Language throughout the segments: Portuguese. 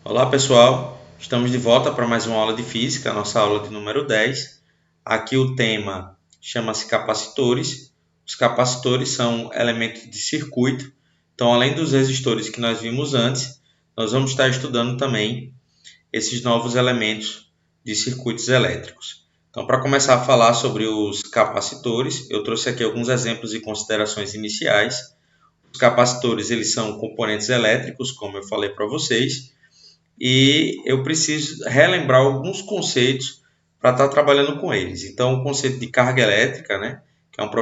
Olá pessoal, estamos de volta para mais uma aula de física, a nossa aula de número 10. Aqui o tema chama-se capacitores. Os capacitores são elementos de circuito, então além dos resistores que nós vimos antes, nós vamos estar estudando também esses novos elementos de circuitos elétricos. Então, para começar a falar sobre os capacitores, eu trouxe aqui alguns exemplos e considerações iniciais. Os capacitores eles são componentes elétricos, como eu falei para vocês, e eu preciso relembrar alguns conceitos para estar trabalhando com eles. Então, o conceito de carga elétrica, que é uma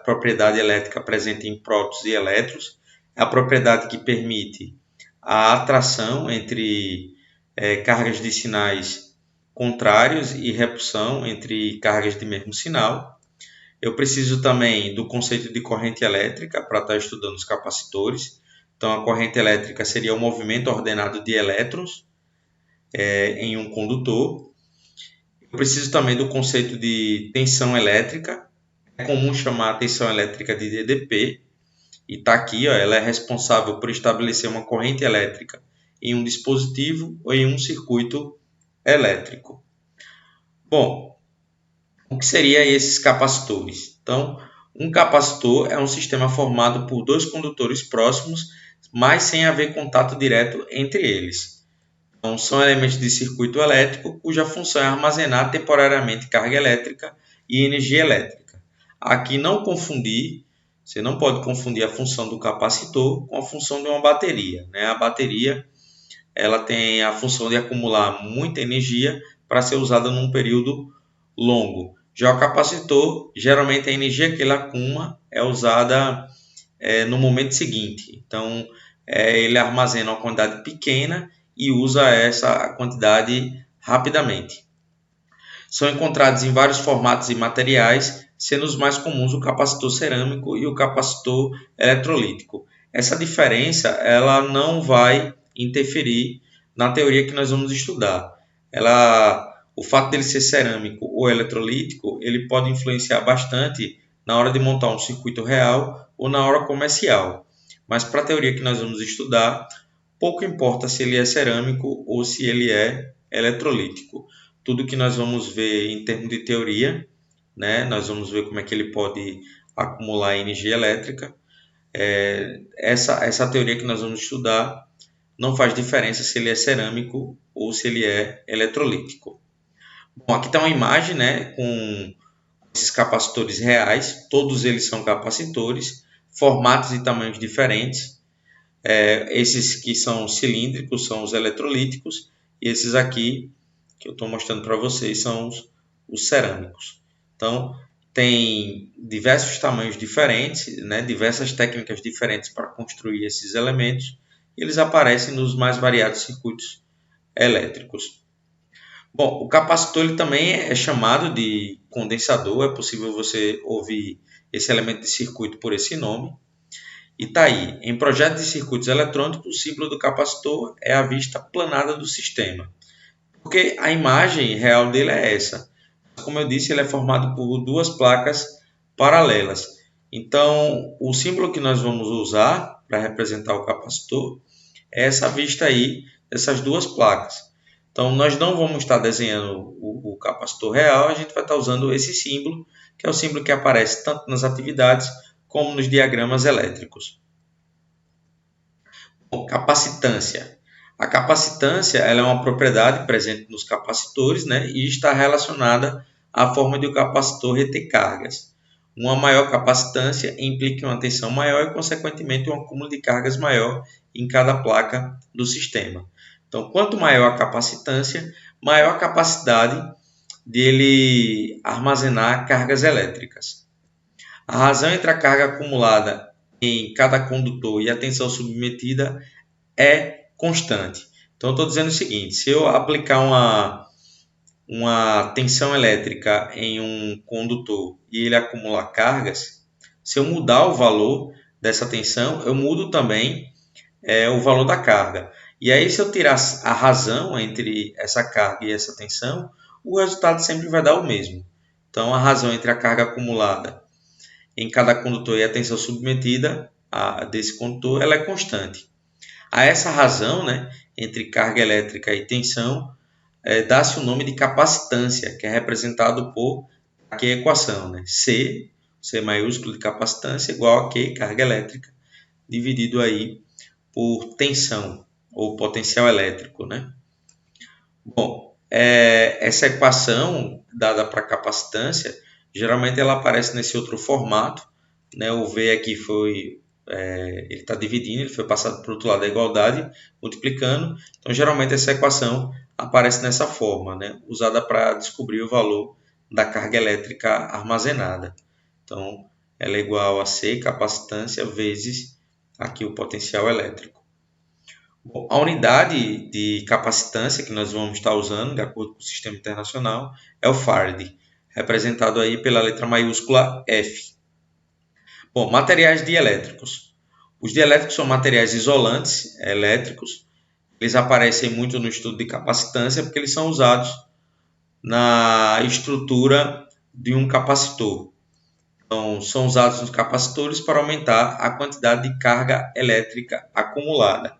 propriedade elétrica presente em prótons e elétrons, é a propriedade que permite a atração entre cargas de sinais contrários e repulsão entre cargas de mesmo sinal. Eu preciso também do conceito de corrente elétrica para estar estudando os capacitores. Então, a corrente elétrica seria o movimento ordenado de elétrons em um condutor. Eu preciso também do conceito de tensão elétrica. É comum chamar a tensão elétrica de DDP. E está aqui, ela é responsável por estabelecer uma corrente elétrica em um dispositivo ou em um circuito elétrico. Bom, o que seriam esses capacitores? Então, um capacitor é um sistema formado por dois condutores próximos, mas sem haver contato direto entre eles. Então, são elementos de circuito elétrico cuja função é armazenar temporariamente carga elétrica e energia elétrica. Aqui você não pode confundir a função do capacitor com a função de uma bateria. A bateria ela tem a função de acumular muita energia para ser usada num período longo. Já o capacitor, geralmente a energia que ele acumula é usada no momento seguinte. Então, ele armazena uma quantidade pequena e usa essa quantidade rapidamente. São encontrados em vários formatos e materiais, sendo os mais comuns o capacitor cerâmico e o capacitor eletrolítico. Essa diferença ela não vai interferir na teoria que nós vamos estudar. O fato dele ser cerâmico ou eletrolítico, ele pode influenciar bastante na hora de montar um circuito real ou na hora comercial. Mas para a teoria que nós vamos estudar, pouco importa se ele é cerâmico ou se ele é eletrolítico. Tudo que nós vamos ver em termos de teoria, nós vamos ver como é que ele pode acumular energia elétrica. Essa teoria que nós vamos estudar não faz diferença se ele é cerâmico ou se ele é eletrolítico. Bom, aqui está uma imagem com esses capacitores reais, todos eles são capacitores, formatos e tamanhos diferentes. Esses que são cilíndricos são os eletrolíticos e esses aqui que eu estou mostrando para vocês são os cerâmicos. Então, tem diversos tamanhos diferentes, diversas técnicas diferentes para construir esses elementos e eles aparecem nos mais variados circuitos elétricos. Bom, o capacitor ele também é chamado de condensador, é possível você ouvir esse elemento de circuito por esse nome. E está aí, em projetos de circuitos eletrônicos, o símbolo do capacitor é a vista planada do sistema. Porque a imagem real dele é essa. Como eu disse, ele é formado por duas placas paralelas. Então, o símbolo que nós vamos usar para representar o capacitor é essa vista aí dessas duas placas. Então, nós não vamos estar desenhando o capacitor real, a gente vai estar usando esse símbolo, que é o símbolo que aparece tanto nas atividades como nos diagramas elétricos. Bom, capacitância. A capacitância ela é uma propriedade presente nos capacitores e está relacionada à forma de o capacitor reter cargas. Uma maior capacitância implica uma tensão maior e, consequentemente, um acúmulo de cargas maior em cada placa do sistema. Então, quanto maior a capacitância, maior a capacidade de ele armazenar cargas elétricas. A razão entre a carga acumulada em cada condutor e a tensão submetida é constante. Então, eu estou dizendo o seguinte, se eu aplicar uma tensão elétrica em um condutor e ele acumular cargas, se eu mudar o valor dessa tensão, eu mudo também o valor da carga. E aí, se eu tirar a razão entre essa carga e essa tensão, o resultado sempre vai dar o mesmo. Então, a razão entre a carga acumulada em cada condutor e a tensão submetida desse condutor, ela é constante. A essa razão, né, entre carga elétrica e tensão, dá-se o nome de capacitância, que é representado por aqui a equação, né? C maiúsculo de capacitância igual a Q, carga elétrica, dividido aí por tensão, ou potencial elétrico, né? Bom, essa equação dada para capacitância, geralmente ela aparece nesse outro formato, né? O V aqui ele está dividindo, ele foi passado para o outro lado da igualdade, multiplicando. Então, geralmente essa equação aparece nessa forma, né? Usada para descobrir o valor da carga elétrica armazenada. Então, ela é igual a C, capacitância, vezes aqui o potencial elétrico. Bom, a unidade de capacitância que nós vamos estar usando, de acordo com o sistema internacional, é o Farad, representado aí pela letra maiúscula F. Bom, materiais dielétricos. Os dielétricos são materiais isolantes elétricos. Eles aparecem muito no estudo de capacitância porque eles são usados na estrutura de um capacitor. Então, são usados nos capacitores para aumentar a quantidade de carga elétrica acumulada.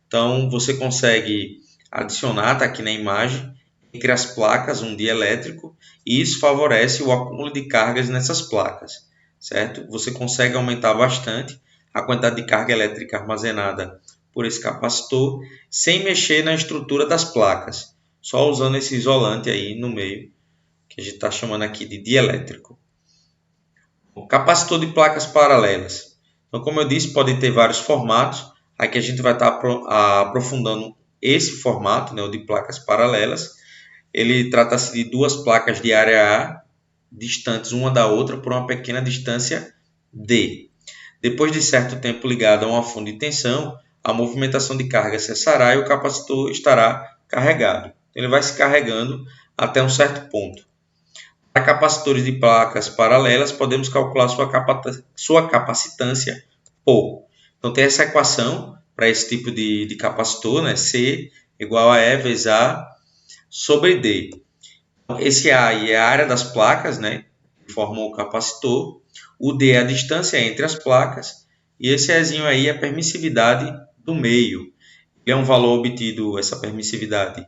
Então, você consegue adicionar, está aqui na imagem, entre as placas um dielétrico, e isso favorece o acúmulo de cargas nessas placas, certo? Você consegue aumentar bastante a quantidade de carga elétrica armazenada por esse capacitor, sem mexer na estrutura das placas, só usando esse isolante aí no meio, que a gente está chamando aqui de dielétrico. O capacitor de placas paralelas. Então, como eu disse, pode ter vários formatos. Aqui a gente vai estar aprofundando esse formato, né, o de placas paralelas. Ele trata-se de duas placas de área A, distantes uma da outra por uma pequena distância D. Depois de certo tempo ligado a uma fonte de tensão, a movimentação de carga cessará e o capacitor estará carregado. Ele vai se carregando até um certo ponto. Para capacitores de placas paralelas, podemos calcular sua capacitância por. Então, tem essa equação para esse tipo de capacitor, né? C igual a E vezes A sobre D. Esse A aí é a área das placas, né? Que formam o capacitor. O D é a distância entre as placas. E esse Ezinho aí é a permissividade do meio. Ele é um valor obtido, essa permissividade,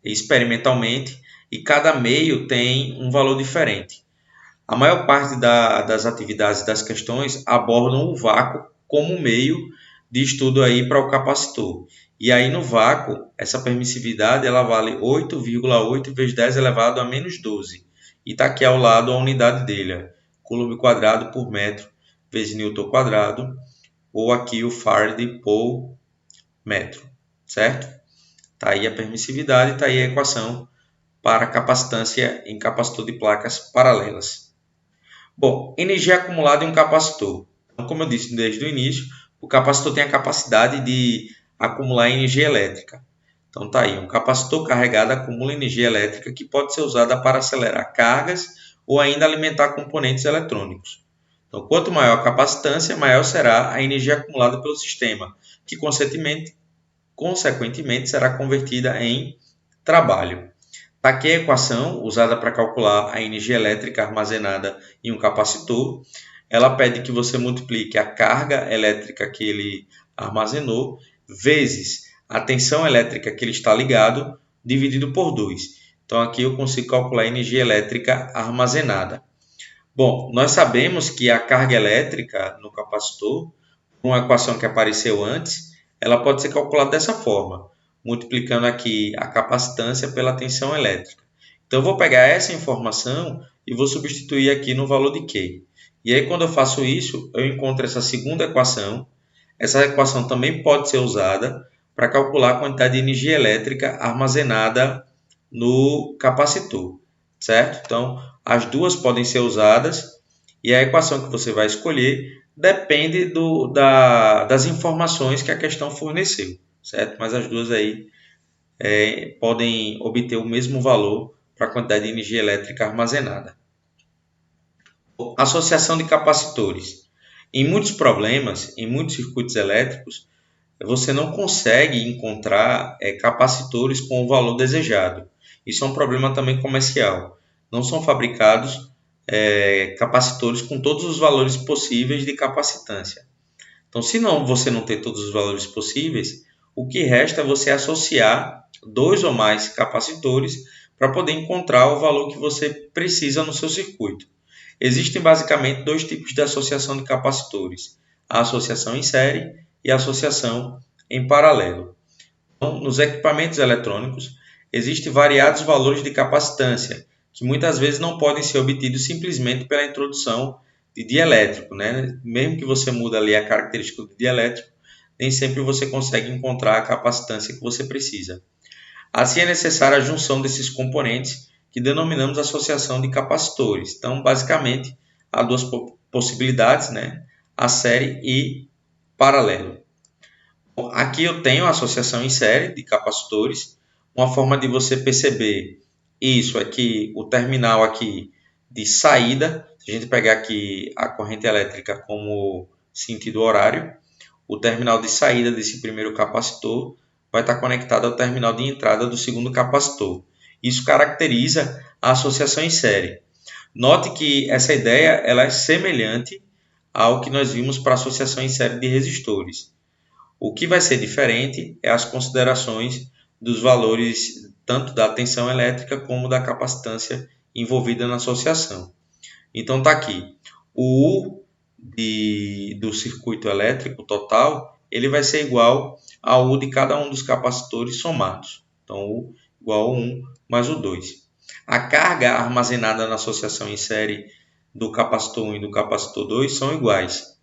experimentalmente. E cada meio tem um valor diferente. A maior parte das atividades das questões abordam o vácuo como meio de estudo aí para o capacitor. E aí no vácuo, essa permissividade ela vale 8,8 vezes 10 elevado a menos 12. E está aqui ao lado a unidade dele, coulomb quadrado por metro vezes newton quadrado, ou aqui o farad por metro, certo? Está aí a permissividade, está aí a equação para capacitância em capacitor de placas paralelas. Bom, energia acumulada em um capacitor. Então, como eu disse desde o início, o capacitor tem a capacidade de acumular energia elétrica. Então, está aí, um capacitor carregado acumula energia elétrica que pode ser usada para acelerar cargas ou ainda alimentar componentes eletrônicos. Então, quanto maior a capacitância, maior será a energia acumulada pelo sistema, que consequentemente será convertida em trabalho. Aqui a equação usada para calcular a energia elétrica armazenada em um capacitor. Ela pede que você multiplique a carga elétrica que ele armazenou vezes a tensão elétrica que ele está ligado, dividido por 2. Então aqui eu consigo calcular a energia elétrica armazenada. Bom, nós sabemos que a carga elétrica no capacitor, uma equação que apareceu antes, ela pode ser calculada dessa forma, multiplicando aqui a capacitância pela tensão elétrica. Então, eu vou pegar essa informação e vou substituir aqui no valor de Q. E aí, quando eu faço isso, eu encontro essa segunda equação. Essa equação também pode ser usada para calcular a quantidade de energia elétrica armazenada no capacitor, certo? Então, as duas podem ser usadas e a equação que você vai escolher depende das informações que a questão forneceu, certo? Mas as duas aí podem obter o mesmo valor para a quantidade de energia elétrica armazenada. Associação de capacitores. Em muitos problemas, em muitos circuitos elétricos, você não consegue encontrar capacitores com o valor desejado. Isso é um problema também comercial. Não são fabricados capacitores com todos os valores possíveis de capacitância. Então, se você não ter todos os valores possíveis, o que resta é você associar 2 ou mais capacitores para poder encontrar o valor que você precisa no seu circuito. Existem basicamente 2 tipos de associação de capacitores: a associação em série e a associação em paralelo. Então, nos equipamentos eletrônicos, existem variados valores de capacitância, que muitas vezes não podem ser obtidos simplesmente pela introdução de dielétrico, né? Mesmo que você mude ali a característica do dielétrico, nem sempre você consegue encontrar a capacitância que você precisa. Assim, é necessária a junção desses componentes, que denominamos associação de capacitores. Então, basicamente, há 2 possibilidades, né? A série e paralelo. Bom, aqui eu tenho a associação em série de capacitores. Uma forma de você perceber isso é que o terminal aqui de saída, se a gente pegar aqui a corrente elétrica como sentido horário, o terminal de saída desse primeiro capacitor vai estar conectado ao terminal de entrada do segundo capacitor. Isso caracteriza a associação em série. Note que essa ideia ela é semelhante ao que nós vimos para a associação em série de resistores. O que vai ser diferente é as considerações dos valores tanto da tensão elétrica como da capacitância envolvida na associação. Então está aqui, o U do circuito elétrico total, ele vai ser igual ao U de cada um dos capacitores somados. Então, U igual a 1 mais o 2. A carga armazenada na associação em série do capacitor 1 e do capacitor 2 são iguais.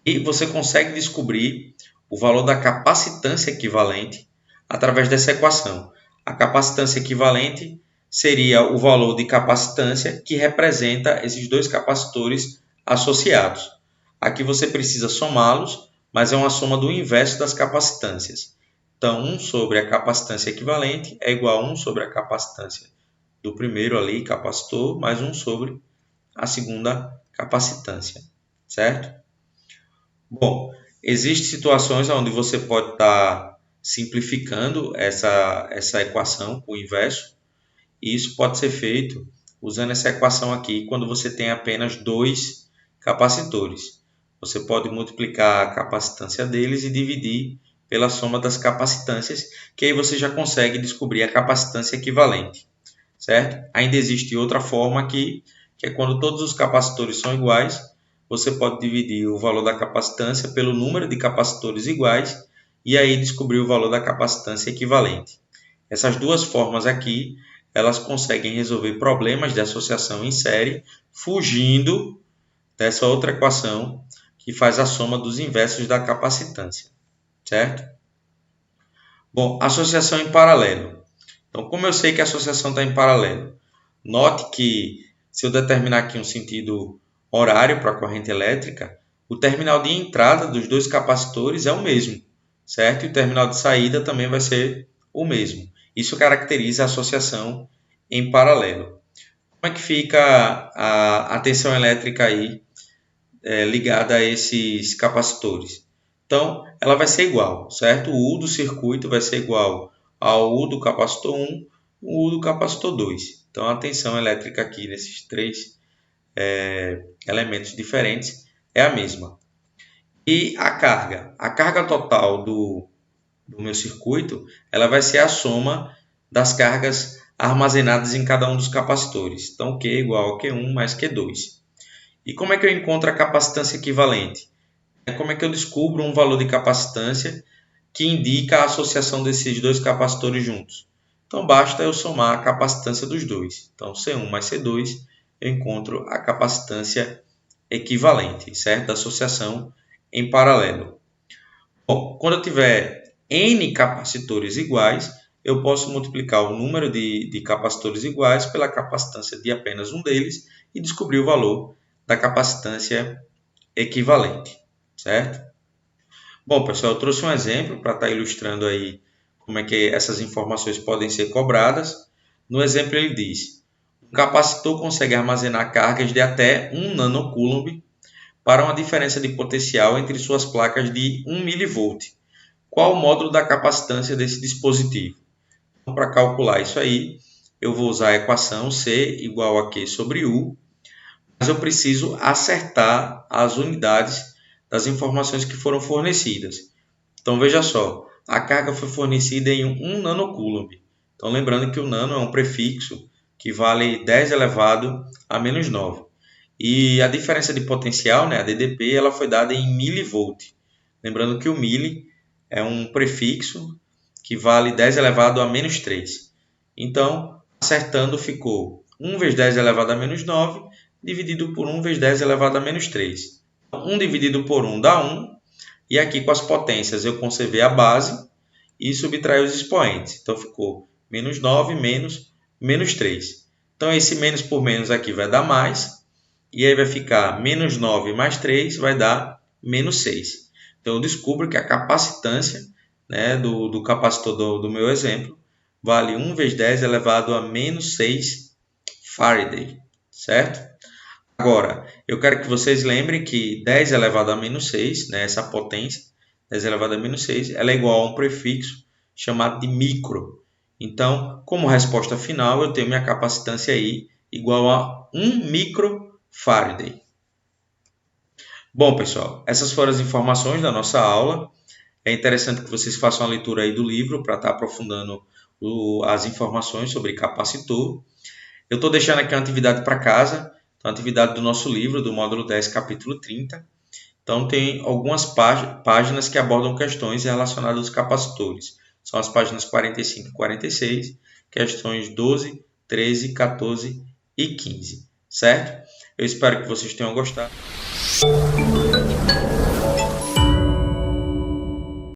E você consegue descobrir o valor da capacitância equivalente através dessa equação. A capacitância equivalente seria o valor de capacitância que representa esses 2 capacitores associados. Aqui você precisa somá-los, mas é uma soma do inverso das capacitâncias. Então, 1 sobre a capacitância equivalente é igual a 1 sobre a capacitância do primeiro ali, capacitor, mais 1 sobre a segunda capacitância, certo? Bom, existem situações onde você pode estar simplificando essa equação com o inverso, e isso pode ser feito usando essa equação aqui quando você tem apenas 2 capacitores. Você pode multiplicar a capacitância deles e dividir pela soma das capacitâncias, que aí você já consegue descobrir a capacitância equivalente, certo? Ainda existe outra forma aqui, que é quando todos os capacitores são iguais, você pode dividir o valor da capacitância pelo número de capacitores iguais e aí descobrir o valor da capacitância equivalente. Essas 2 formas aqui, elas conseguem resolver problemas de associação em série, fugindo dessa outra equação que faz a soma dos inversos da capacitância, certo? Bom, associação em paralelo. Então, como eu sei que a associação está em paralelo? Note que se eu determinar aqui um sentido horário para a corrente elétrica, o terminal de entrada dos 2 capacitores é o mesmo, certo? E o terminal de saída também vai ser o mesmo. Isso caracteriza a associação em paralelo. Como é que fica a tensão elétrica aí ligada a esses capacitores? Então, ela vai ser igual, certo? O U do circuito vai ser igual ao U do capacitor 1, o U do capacitor 2. Então, a tensão elétrica aqui nesses 3 elementos diferentes é a mesma. E a carga total do meu circuito, ela vai ser a soma das cargas armazenadas em cada um dos capacitores. Então, Q igual a Q1 mais Q2. E como é que eu encontro a capacitância equivalente? Como é que eu descubro um valor de capacitância que indica a associação desses 2 capacitores juntos? Então, basta eu somar a capacitância dos 2. Então, C1 mais C2, eu encontro a capacitância equivalente, certo? Da associação em paralelo. Bom, quando eu tiver N capacitores iguais, eu posso multiplicar o número de capacitores iguais pela capacitância de apenas um deles e descobrir o valor da capacitância equivalente, certo? Bom, pessoal, eu trouxe um exemplo para estar ilustrando aí como é que essas informações podem ser cobradas. No exemplo ele diz: um capacitor consegue armazenar cargas de até 1 nanocoulomb para uma diferença de potencial entre suas placas de 1 mV. Qual o módulo da capacitância desse dispositivo? Então, para calcular isso aí, eu vou usar a equação C igual a Q sobre U. mas eu preciso acertar as unidades das informações que foram fornecidas. Então veja só, a carga foi fornecida em 1 nanocoulomb. Então lembrando que o nano é um prefixo que vale 10 elevado a menos 9. E a diferença de potencial, né, a DDP, ela foi dada em milivolt. Lembrando que o mili é um prefixo que vale 10 elevado a menos 3. Então, acertando, ficou 1 vezes 10 elevado a menos 9, dividido por 1 vezes 10 elevado a menos 3. 1 dividido por 1 dá 1, e aqui com as potências eu conservei a base e subtraí os expoentes. Então, ficou menos 9 menos 3. Então, esse menos por menos aqui vai dar mais, e aí vai ficar menos 9 mais 3 vai dar menos 6. Então, eu descubro que a capacitância, né, do capacitor do meu exemplo vale 1 vezes 10 elevado a menos 6 Faraday, certo? Agora, eu quero que vocês lembrem que 10 elevado a menos 6, né, essa potência, 10 elevado a menos 6, ela é igual a um prefixo chamado de micro. Então, como resposta final, eu tenho minha capacitância aí igual a 1 microfaraday. Bom, pessoal, essas foram as informações da nossa aula. É interessante que vocês façam a leitura aí do livro para estar aprofundando as informações sobre capacitor. Eu estou deixando aqui uma atividade para casa, a atividade do nosso livro, do módulo 10, capítulo 30. Então, tem algumas páginas que abordam questões relacionadas aos capacitores. São as páginas 45 e 46, questões 12, 13, 14 e 15, certo? Eu espero que vocês tenham gostado.